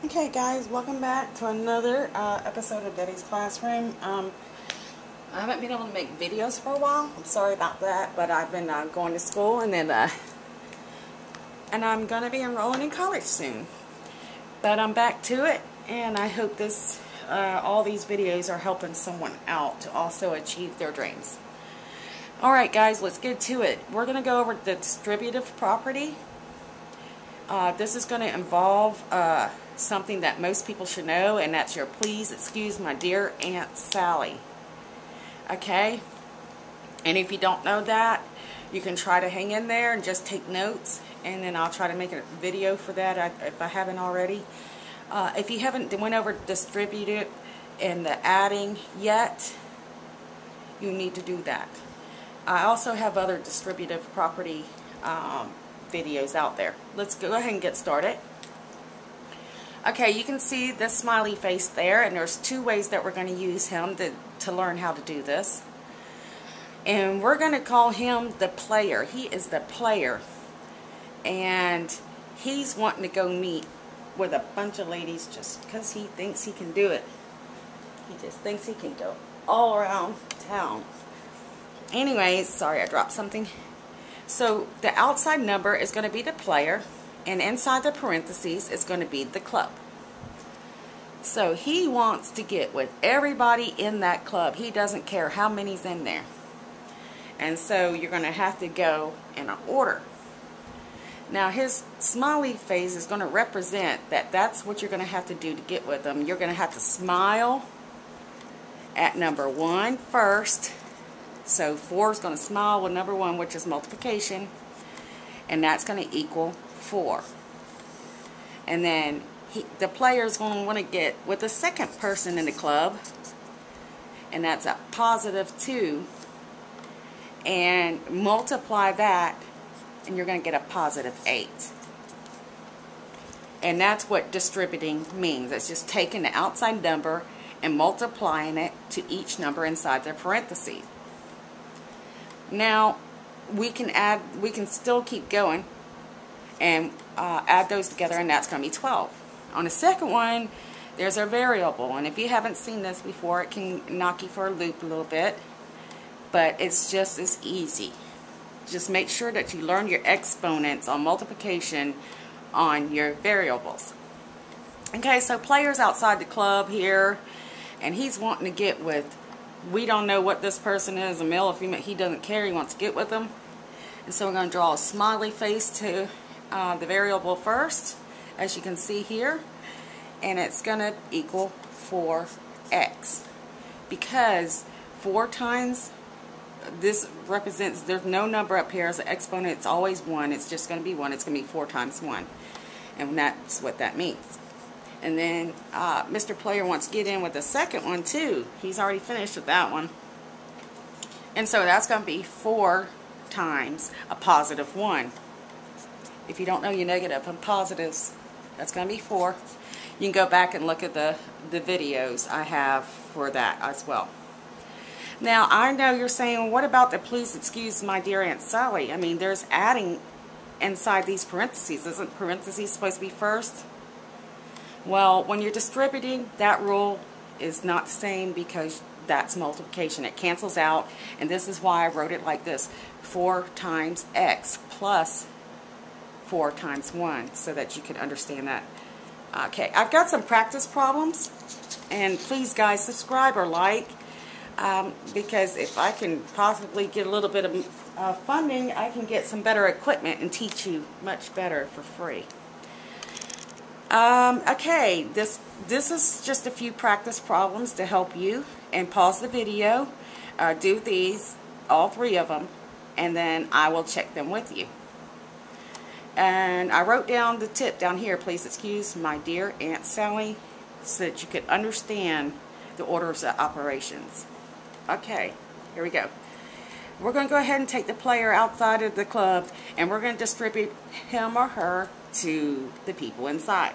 Okay guys, welcome back to another episode of Betty's Classroom. I haven't been able to make videos for a while. I'm sorry about that, but I've been going to school and I'm going to be enrolling in college soon. But I'm back to it, and I hope all these videos are helping someone out to also achieve their dreams. Alright guys, let's get to it. We're going to go over the distributive property. This is going to involve something that most people should know, and that's your please excuse my dear Aunt Sally. Okay? And if you don't know that, you can try to hang in there and just take notes, and then I'll try to make a video for that if I haven't already. If you haven't went over distributive and the adding yet, you need to do that. I also have other distributive property videos out there. Let's go ahead and get started. Okay, you can see the smiley face there, and there's two ways that we're going to use him to learn how to do this. And we're going to call him the player. He is the player, and he's wanting to go meet with a bunch of ladies just because he thinks he can do it. He just thinks he can go all around town. Anyways, sorry I dropped something. So the outside number is going to be the player, and inside the parentheses is going to be the club. So he wants to get with everybody in that club. He doesn't care how many's in there. And so you're going to have to go in an order. Now his smiley face is going to represent that's what you're going to have to do to get with them. You're going to have to smile at number 1 first. So 4 is going to smile with number 1, which is multiplication, and that's going to equal 4. And then the player is going to want to get with the second person in the club, and that's a positive 2, and multiply that, and you're going to get a positive 8. And that's what distributing means. It's just taking the outside number and multiplying it to each number inside the parentheses. Now we can still keep going and add those together, and that's going to be 12. On the second one, there's our variable, and if you haven't seen this before, it can knock you for a loop a little bit, but it's just as easy. Just make sure that you learn your exponents on multiplication on your variables. Okay, so player's outside the club here, and he's wanting to get with, we don't know what this person is, a male or female, he doesn't care, he wants to get with them. And so we're going to draw a smiley face to the variable first, as you can see here, and it's going to equal 4x, because 4 times, this represents, there's no number up here as an exponent, it's always 1, it's just going to be 1, it's going to be 4 times 1, and that's what that means. And then Mr. Player wants to get in with the second one too. He's already finished with that one. And so that's going to be 4 times a positive 1. If you don't know your negative and positives, that's going to be 4. You can go back and look at the videos I have for that as well. Now, I know you're saying, well, what about the please excuse my dear Aunt Sally? I mean, there's adding inside these parentheses. Isn't parentheses supposed to be first? Well, when you're distributing, that rule is not the same, because that's multiplication. It cancels out, and this is why I wrote it like this: 4 times x plus 4 times 1, so that you could understand that. Okay, I've got some practice problems, and please guys subscribe or like, because if I can possibly get a little bit of funding, I can get some better equipment and teach you much better for free. Okay, this is just a few practice problems to help you, and pause the video, do these, all 3 of them, and then I will check them with you. And I wrote down the tip down here, please excuse my dear Aunt Sally, so that you could understand the orders of operations. Okay, here we go. We're going to go ahead and take the player outside of the club, and we're going to distribute him or her to the people inside.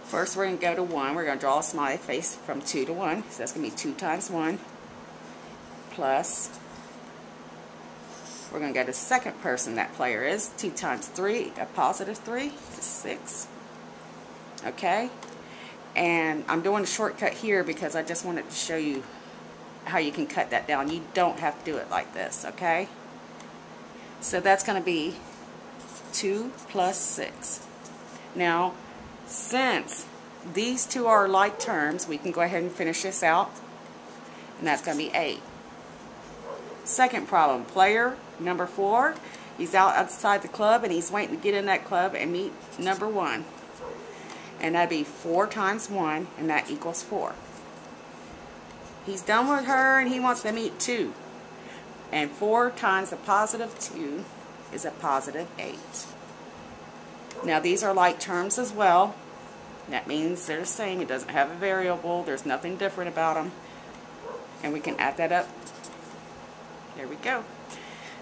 First, we're going to go to 1. We're going to draw a smiley face from 2 to 1. So that's going to be 2 times 1 plus, we're going to go to the second person that player is. 2 times 3, a positive 3 is 6. Okay? And I'm doing a shortcut here because I just wanted to show you how you can cut that down. You don't have to do it like this, okay? So that's going to be 2 plus 6. Now, since these two are like terms, we can go ahead and finish this out. And that's going to be 8. Second problem, player number 4. He's outside the club and he's waiting to get in that club and meet number 1. And that'd be 4 times 1, and that equals 4. He's done with her and he wants to meet 2. And 4 times a positive 2 is a positive 8. Now these are like terms as well. That means they're the same. It doesn't have a variable. There's nothing different about them. And we can add that up. There we go.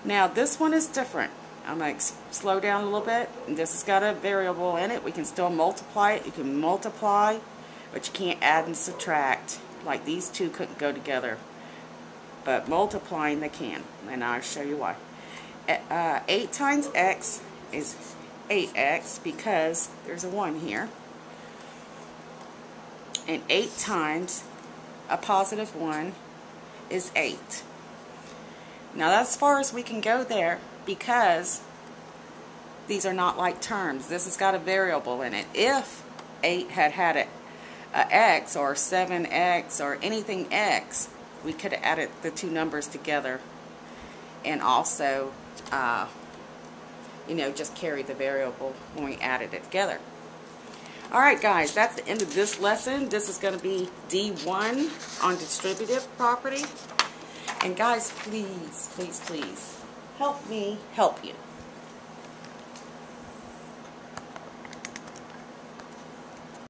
Now this one is different. I'm going to slow down a little bit. And this has got a variable in it. We can still multiply it. You can multiply, but you can't add and subtract. Like these two couldn't go together. But multiplying they can. And I'll show you why. 8 times x is 8x because there's a 1 here. And 8 times a positive 1 is 8. Now that's as far as we can go there because these are not like terms. This has got a variable in it. If 8 had a x or 7x or anything x, we could have added the two numbers together and also just carry the variable when we added it together. Alright guys, that's the end of this lesson. This is going to be D1 on distributive property. And guys, please, please, please help me help you.